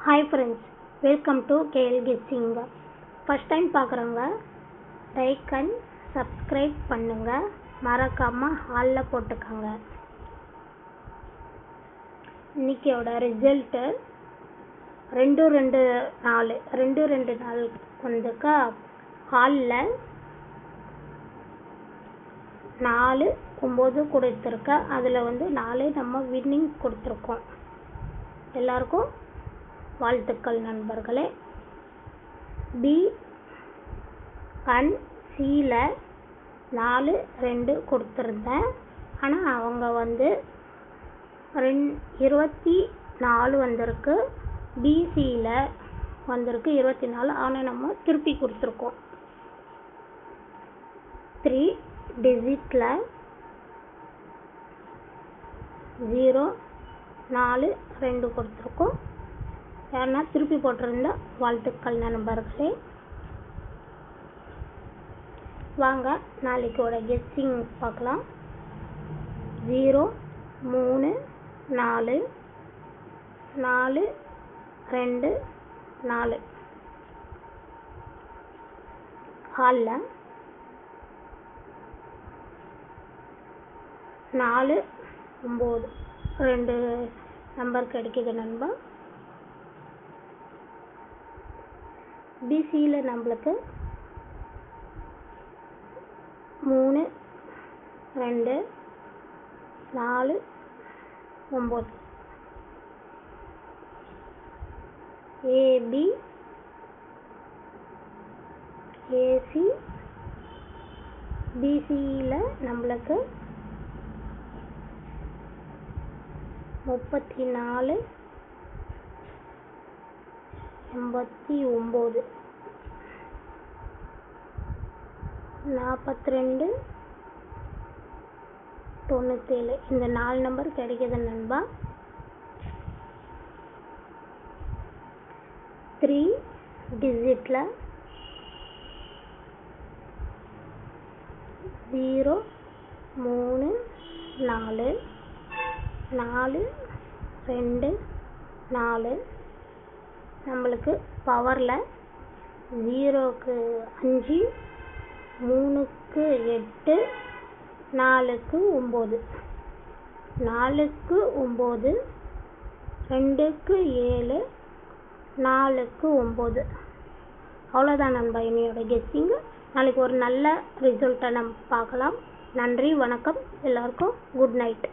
Hi friends, welcome to KL guessing. First time பார்க்குறவங்க like and subscribe பண்ணுங்கள், மறக்காமல் ஹாலில் போட்டுக்கோங்க. இன்றைக்கியோட ரிசல்ட்டு 2-2 நாள் வந்துக்கா ஹாலில் 4-9 கொடுத்துருக்கா. அதில் 4 நம்ம வின்னிங் கொடுத்துருக்கோம். எல்லாருக்கும் வாழ்த்துக்கள் நண்பர்களே. பி அண்ட் சியில் 4-2 கொடுத்துருந்தேன். ஆனால் அவங்க 24 வந்திருக்கு. பிசியில் வந்திருக்கு 24. ஆனால் நம்ம திருப்பி கொடுத்துருக்கோம். 3 டிஜிட்டில் 0-4-2 கொடுத்துருக்கோம். யாருன்னா திருப்பி போட்டிருந்தா வாழ்த்துக்கள் நண்பர்களே. வாங்க நாளைக்கோட கெஸ்ஸிங் பார்க்கலாம். 0-3-4-4-2-4 ஹாலில் 4-9 2 நம்பர் கிடைக்குது நண்பா. பிசியில் நம்மளுக்கு 3-2-4-9. ஏபி ஏசி பிசியில் நம்மளுக்கு 34-89 42-97 இந்த 4 நம்பர் கிடைக்குது நண்பா. 3 டிஜிட்டில் 0-3-4-4-2-4 நம்மளுக்கு பவரில் 0க்கு 5, 3க்கு 8, 4க்கு 9, 4க்கு 9, 2க்கு 7, 4க்கு 9. அவ்வளோதான் நண்பா என்னையோட கெஸ்ஸிங்கு. நாளைக்கு ஒரு நல்ல ரிசல்ட்டை நம்ம பார்க்கலாம். நன்றி, வணக்கம், எல்லாருக்கும் குட் நைட்.